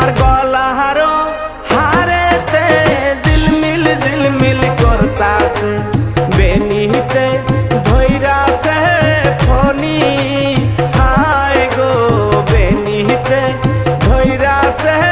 আমার গলা হারেতে ঝিলমিল ঝিলমিল করতাছে বেনিতে ধইরাছে ফনি হায় গো বেনিতে ধইরাছে